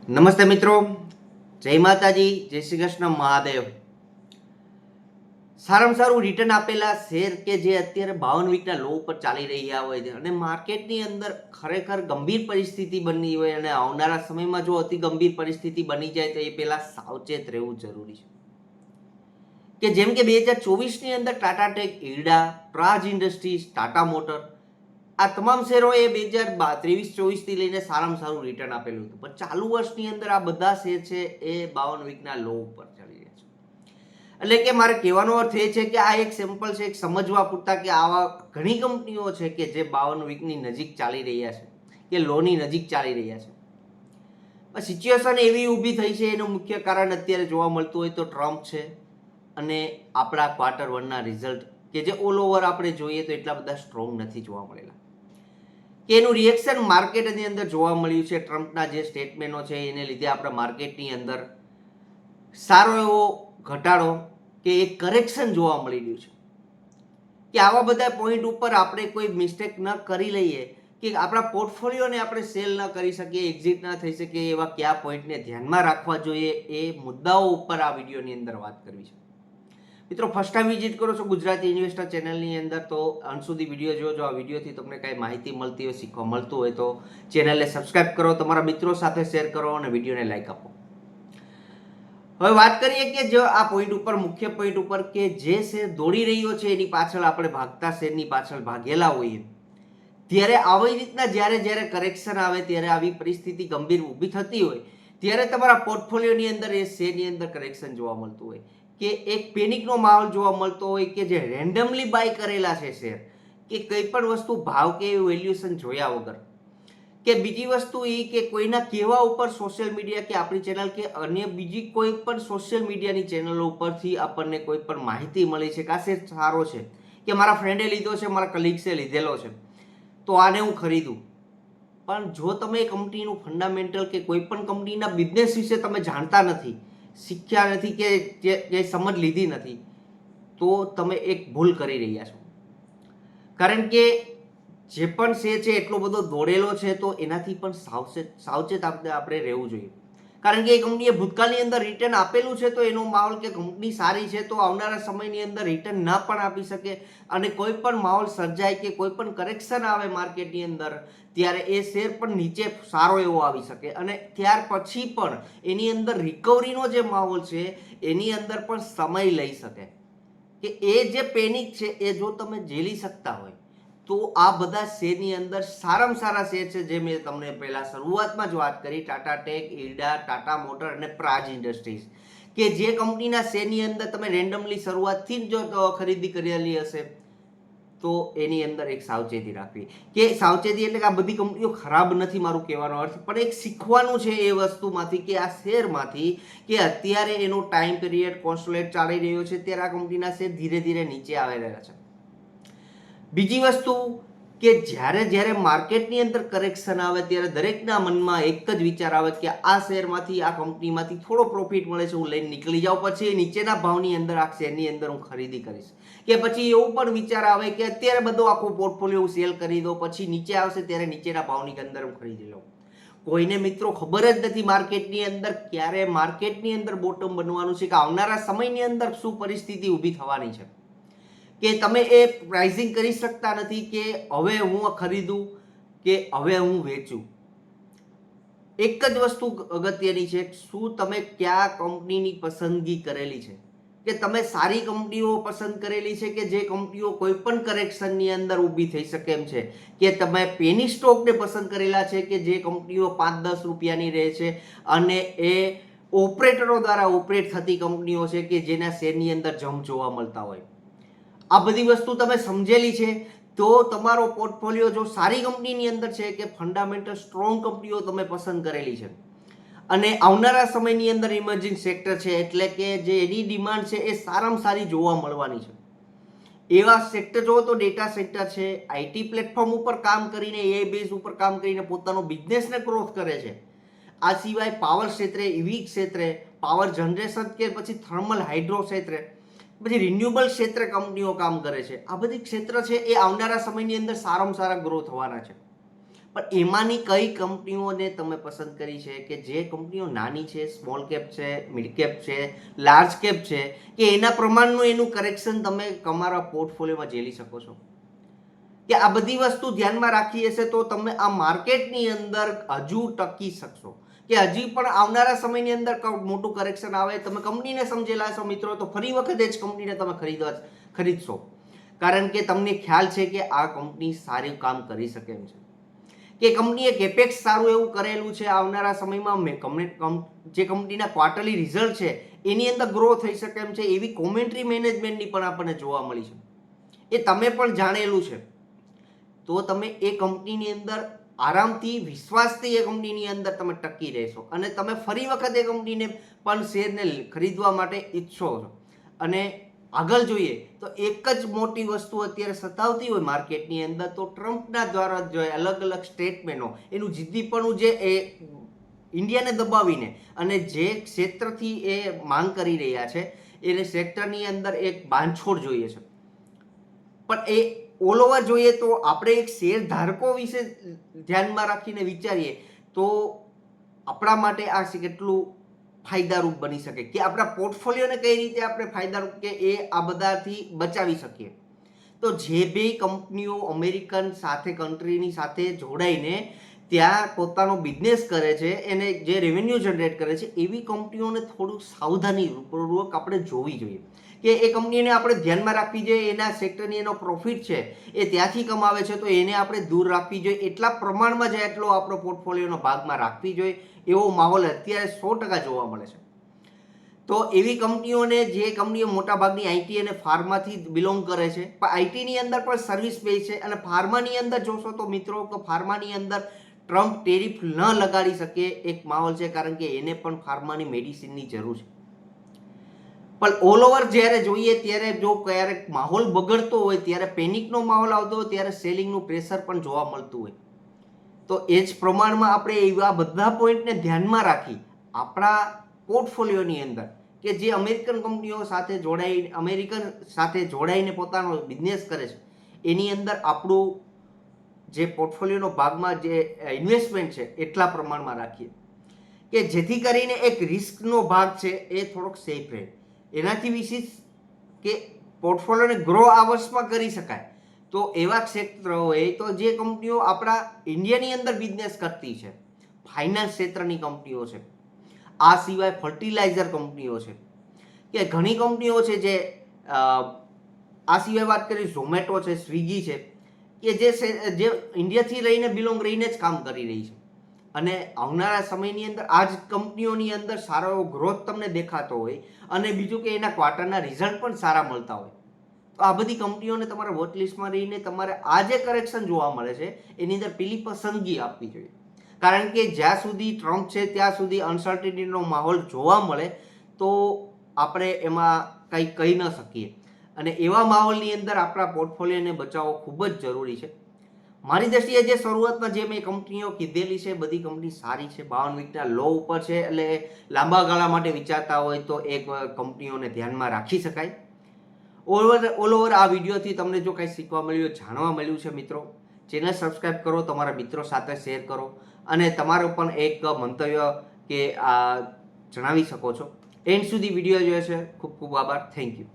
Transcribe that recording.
નમસ્તે મિત્રો, જય માતાજી, જય શ્રી કૃષ્ણ મહાદેવ. સારામાં સારું રિટર્ન આપેલા શેર કે જે અત્યારે 52 વીકના લો ઉપર ચાલી રહ્યા હોય છે અને માર્કેટની અંદર ખરેખર ગંભીર પરિસ્થિતિ બની હોય અને આવનારા સમયમાં જો અતિ ગંભીર પરિસ્થિતિ બની જાય તો એ પહેલા સાવચેત રહેવું જરૂરી છે. કે જેમ કે 2024ની અંદર Tata Tech, IREDA, Praj industries, Tata motor આ તમામ શેરોએ 2023-24 થી લઈને સારામાં સારું રિટર્ન આપેલું હતું, પણ ચાલુ વર્ષની અંદર આ બધા શેર છે એ 52 વીકના લો ઉપર ચાલી રહ્યા છે. એટલે કે મારે કહેવાનો અર્થ એ છે કે આ એક સેમ્પલ છે, એક સમજવા પૂરતા કે આવા ઘણી કંપનીઓ છે કે જે 52 વીકની નજીક ચાલી રહ્યા છે કે લોની નજીક ચાલી રહ્યા છે. સિચ્યુએશન એવી ઊભી થઈ છે, એનું મુખ્ય કારણ અત્યારે જોવા મળતું હોય તો ટ્રમ્પ છે અને આપણા ક્વાર્ટર વનના રિઝલ્ટ કે જે ઓલ ઓવર આપણે જોઈએ તો એટલા બધા સ્ટ્રોંગ નથી જોવા મળેલા. કે એનું રિએક્શન માર્કેટની અંદર જોવા મળ્યું છે. ટ્રમ્પના જે સ્ટેટમેન્ટો છે એને લીધે આપણા માર્કેટની અંદર સારો એવો ઘટાડો કે એક કરેક્શન જોવા મળી રહ્યું છે. કે આવા બધા પોઈન્ટ ઉપર આપણે કોઈ મિસ્ટેક ન કરી લઈએ કે આપણા પોર્ટફોલિયોને આપણે સેલ ન કરી શકીએ, એક્ઝિટ ન થઈ શકે, એવા કયા પોઈન્ટને ધ્યાનમાં રાખવા જોઈએ એ મુદ્દાઓ ઉપર આ વિડીયોની અંદર વાત કરવી છે. મિત્રો, ફર્સ્ટ ટાઈમ વિઝિટ કરો છો ગુજરાતી ઇન્વેસ્ટર ચેનલની અંદર તો અંત સુધી વિડીયો જોજો. આ વિડીયોથી તમને કાંઈ માહિતી મળતી હોય, શીખવા મળતું હોય તો ચેનલને સબસ્ક્રાઇબ કરો, તમારા મિત્રો સાથે શેર કરો અને વિડીયોને લાઈક આપો. હવે વાત કરીએ કે જો આ પોઈન્ટ ઉપર, મુખ્ય પોઈન્ટ ઉપર કે જે શેર દોડી રહ્યો છે એની પાછળ આપણે ભાગતા શેરની પાછળ ભાગેલા હોઈએ ત્યારે આવી રીતના જ્યારે કરેક્શન આવે ત્યારે આવી પરિસ્થિતિ ગંભીર ઊભી થતી હોય ત્યારે તમારા પોર્ટફોલિયોની અંદર એ શેરની અંદર કરેક્શન જોવા મળતું હોય કે એક પેનિકનો માહોલ જોવા મળતો હોય કે જે રેન્ડમલી બાય કરેલા છે શેર કે કંઈ પણ વસ્તુ ભાવ કે વેલ્યુએશન જોયા વગર, કે બીજી વસ્તુ એ કે કોઈના કહેવા ઉપર સોશિયલ મીડિયા કે આપણી ચેનલ કે અન્ય બીજી કોઈ પણ સોશિયલ મીડિયાની ચેનલો ઉપરથી આપણને કોઈ પણ માહિતી મળી છે કે આ શેર સારો છે, કે મારા ફ્રેન્ડે લીધો છે, મારા કલીગ્સે લીધેલો છે તો આને હું ખરીદું. પણ જો તમે કંપનીનું ફંડામેન્ટલ કે કોઈ પણ કંપનીના બિઝનેસ વિશે તમે જાણતા નથી, શીખ્યા નથી કે જે સમજ લીધી નથી તો તમે એક ભૂલ કરી રહ્યા છો. કારણ કે જે પણ શેર છે એટલો બધો દોડેલો છે તો એનાથી પણ સાવચેત આપણે રહેવું જોઈએ. કારણ કે એ કંપનીએ ભૂતકાળની અંદર રિટર્ન આપેલું છે તો એનો માહોલ કે કંપની સારી છે તો આવનારા સમયની અંદર રિટર્ન ના પણ આપી શકે અને કોઈ પણ માહોલ સર્જાય કે કોઈ પણ કરેક્શન આવે માર્કેટની અંદર ત્યારે એ શેર પણ નીચે સારો એવો આવી શકે અને ત્યાર પછી પણ એની અંદર રિકવરીનો જે માહોલ છે એની અંદર પણ સમય લઈ શકે. કે એ જે પેનિક છે એ જો તમે ઝેલી શકતા હોય તો આ બધા શેરની અંદર સારામાં સારા શેર છે જે મેં તમને પહેલા શરૂઆતમાં જ વાત કરી, Tata Tech, IRDA, Tata motor અને પ્રાજ ઇન્ડસ્ટ્રીઝ, કે જે કંપનીના શેરની અંદર તમે રેન્ડમલી શરૂઆતથી જ જો ખરીદી કરેલી હશે તો એની અંદર એક સાવચેતી રાખવી. કે સાવચેતી એટલે કે આ બધી કંપનીઓ ખરાબ નથી મારું કહેવાનો અર્થ, પણ એક શીખવાનું છે એ વસ્તુમાંથી કે આ શેરમાંથી કે અત્યારે એનો ટાઈમ પીરિયડ કોન્સ્ટલેટ ચાલી રહ્યો છે ત્યારે આ કંપનીના શેર ધીરે ધીરે નીચે આવી રહ્યા છે. બીજી વસ્તુ કે જ્યારે માર્કેટની અંદર કરેક્શન આવે ત્યારે દરેકના મનમાં એક જ વિચાર આવે કે આ શેરમાંથી, આ કંપનીમાંથી થોડો પ્રોફિટ મળે છે, હું લઈને નીકળી જાઉં, પછી નીચેના ભાવની અંદર આ શેરની અંદર હું ખરીદી કરીશ. કે પછી એવું પણ વિચાર આવે કે અત્યારે બધો આખો પોર્ટફોલિયો હું સેલ કરી દઉં, પછી નીચે આવશે ત્યારે નીચેના ભાવની અંદર હું ખરીદી લઉં. કોઈને મિત્રો ખબર જ નથી માર્કેટની અંદર ક્યારે માર્કેટની અંદર બોટમ બનવાનું છે, કે આવનારા સમયની અંદર શું પરિસ્થિતિ ઊભી થવાની છે. કે તમે એ પ્રાઇઝિંગ કરી શકતા નથી કે હવે હું ખરીદું કે હવે હું વેચું. એક જ વસ્તુ અગત્યની છે, શું તમે કયા કંપનીની પસંદગી કરેલી છે, કે તમે સારી કંપનીઓ પસંદ કરેલી છે કે જે કંપનીઓ કોઈ પણ કરેક્શનની અંદર ઊભી થઈ શકે એમ છે, કે તમે પેની સ્ટોકને પસંદ કરેલા છે કે જે કંપનીઓ 5-10 રૂપિયાની રહે છે અને એ ઓપરેટરો દ્વારા ઓપરેટ થતી કંપનીઓ છે કે જેના શેરની અંદર જમ્પ જોવા મળતા હોય. આ બધી વસ્તુ તમે સમજેલી છે તો તમારો પોર્ટફોલિયો જો સારી કંપનીની અંદર છે કે ફંડામેન્ટલ સ્ટ્રોંગ કંપનીઓ તમે પસંદ કરેલી છે અને આવનારા સમયની અંદર ઇમર્જિંગ સેક્ટર છે એટલે કે જે એની ડિમાન્ડ છે એ સારામાં સારી જોવા મળવાની છે એવા સેક્ટર જો તો ડેટા સેક્ટર છે, આઈટી પ્લેટફોર્મ ઉપર કામ કરીને, એઆઈ બેઝ ઉપર કામ કરીને પોતાનો બિઝનેસને ગ્રોથ કરે છે. આ સિવાય પાવર ક્ષેત્રે, ઇવી ક્ષેત્રે, પાવર જનરેશન કે પછી થર્મલ હાઇડ્રો ક્ષેત્રે, પછી રિન્યુએબલ ક્ષેત્રે કંપનીઓ કામ કરે છે. આ બધી ક્ષેત્ર છે એ આવનારા સમયની અંદર સારામાં સારા ગ્રો થવાના છે. પણ એમાંની કઈ કંપનીઓને તમે પસંદ કરી છે કે જે કંપનીઓ નાની છે, સ્મોલ કેપ છે, મિડ કેપ છે, લાર્જ કેપ છે, કે એના પ્રમાણનું એનું કરેક્શન તમે તમારા પોર્ટફોલિયોમાં ઝેલી શકો છો? કે આ બધી વસ્તુ ધ્યાનમાં રાખી હશે તો તમે આ માર્કેટની અંદર હજુ ટકી શકશો, કે હજી પણ આવનારા સમયની અંદર મોટું કરેક્શન આવે, તમે કંપનીને સમજેલા છો મિત્રો, તો ફરી વખત એ જ કંપનીને તમે ખરીદશો, કારણ કે તમને ખ્યાલ છે કે આ કંપની સારું કામ કરી શકે એમ છે, કે કંપનીએ કેપેક્સ સારું એવું કરેલું છે. આવનારા સમયમાં જે કંપનીના ક્વાર્ટરલી રિઝલ્ટ છે એની અંદર ગ્રો થઈ શકે એમ છે, એવી કોમેન્ટ્રી મેનેજમેન્ટની પણ આપણને જોવા મળી છે. એ તમે પણ જાણેલું છે, તો તમે એ કંપનીની અંદર આરામથી વિશ્વાસથી એ કંપનીની અંદર તમે ટકી રહેશો અને તમે ફરી વખત એ કંપનીને પણ શેરને ખરીદવા માટે ઈચ્છો છો. અને આગળ જોઈએ તો એક જ મોટી વસ્તુ અત્યારે સતાવતી હોય માર્કેટની અંદર, તો ટ્રમ્પના દ્વારા જોઈએ અલગ અલગ સ્ટેટમેન્ટો, એનું જિદ્દીપણું જે એ ઇન્ડિયાને દબાવીને અને જે ક્ષેત્રથી એ માંગ કરી રહ્યા છે એને સેક્ટરની અંદર એક બાંધછોડ જોઈએ છે. પણ એ ઓલ ઓવર જોઈએ તો આપણે એક શેર ધારકો વિશે ધ્યાનમાં રાખીને વિચારીએ તો આપણા માટે આ કેટલું ફાયદારૂપ બની શકે, કે આપણા પોર્ટફોલિયોને કઈ રીતે આપણે ફાયદારૂપ કે એ આ બધાથી બચાવી શકીએ. તો જે બે કંપનીઓ અમેરિકન સાથે કન્ટ્રીની સાથે જોડાઈને ત્યાં પોતાનો બિઝનેસ કરે છે, એને જે રેવન્યુ જનરેટ કરે છે, એવી કંપનીઓને થોડુંક સાવધાનીપૂર્વક આપણે જોવી જોઈએ, કે એ કંપનીને આપણે ધ્યાનમાં રાખવી જોઈએ. એના સેક્ટરની એનો પ્રોફિટ છે એ ત્યાંથી કમાવે છે તો એને આપણે દૂર રાખવી જોઈએ, એટલા પ્રમાણમાં જ એટલો આપણો પોર્ટફોલિયોનો ભાગમાં રાખવી જોઈએ, એવો માહોલ અત્યારે 100% જોવા મળે છે. તો એવી કંપનીઓને, જે કંપનીઓ મોટાભાગની આઈટી અને ફાર્માથી બિલોંગ કરે છે, પણ આઈટીની અંદર પણ સર્વિસ બેઝ છે, અને ફાર્માની અંદર જોશો તો મિત્રો કે ફાર્માની અંદર ટ્રમ્પ ટેરિફ ન લગાડી શકે એક માહોલ છે, કારણ કે એને પણ ફાર્માની મેડિસિનની જરૂર છે. પણ ઓલ ઓવર જ્યારે જોઈએ ત્યારે જો ક્યારેક માહોલ બગડતો હોય, ત્યારે પેનિકનો માહોલ આવતો હોય, ત્યારે સેલિંગનું પ્રેશર પણ જોવા મળતું હોય. તો એ જ પ્રમાણમાં આપણે એવા બધા પોઈન્ટને ધ્યાનમાં રાખી આપણા પોર્ટફોલિયોની અંદર, કે જે અમેરિકન કંપનીઓ સાથે જોડાઈને પોતાનો બિઝનેસ કરે છે, એની અંદર આપણું જે પોર્ટફોલિયોનો ભાગમાં જે ઇન્વેસ્ટમેન્ટ છે એટલા પ્રમાણમાં રાખીએ, કે જેથી કરીને એક રિસ્કનો ભાગ છે એ થોડોક સેફ રહે. એનાથી વિશેષ કે પોર્ટફોલિયોને ગ્રો આ વર્ષમાં કરી શકાય, તો એવા ક્ષેત્ર હોય તો જે કંપનીઓ આપણા ઇન્ડિયાની અંદર બિઝનેસ કરતી છે, ફાઇનાન્સ ક્ષેત્રની કંપનીઓ છે, આ સિવાય ફર્ટિલાઇઝર કંપનીઓ છે, કે ઘણી કંપનીઓ છે જે આ સિવાય વાત કરીએ ઝોમેટો છે, સ્વિગી છે, કે જે ઇન્ડિયાથી રહીને જ કામ કરી રહી છે, અને આવનારા સમયની અંદર આ જ કંપનીઓની અંદર સારો એવો ગ્રોથ તમને દેખાતો હોય, અને બીજું કે એના ક્વાર્ટરના રિઝલ્ટ પણ સારા મળતા હોય, તો આ બધી કંપનીઓને તમારે વોચ લિસ્ટમાં રહીને તમારે આ જે કરેક્શન જોવા મળે છે એની અંદર પેલી પસંદગી આપવી જોઈએ. કારણ કે જ્યાં સુધી ટ્રમ્પ છે ત્યાં સુધી અનસર્ટિનિટીનો માહોલ જોવા મળે તો આપણે એમાં કંઈ કહી ન શકીએ, અને એવા માહોલની અંદર આપણા પોર્ટફોલિયોને બચાવવો ખૂબ જ જરૂરી છે. મારી દ્રષ્ટિએ જે શરૂઆતમાં જે મેં કંપનીઓ કીધેલી છે બધી કંપની સારી છે, 52 વીકના લો ઉપર છે, એટલે લાંબા ગાળા માટે વિચારતા હોય તો એક કંપનીઓને ધ્યાનમાં રાખી શકાય. ઓલ ઓવર આ વિડીયોથી તમને જો કંઈ શીખવા મળ્યું, જાણવા મળ્યું છે મિત્રો, ચેનલ સબસ્ક્રાઈબ કરો, તમારા મિત્રો સાથે શેર કરો, અને તમારો પણ એક મંતવ્ય કે આ જણાવી શકો છો. એન્ડ સુધી વિડીયો જોયો છે, ખૂબ ખૂબ આભાર. Thank you.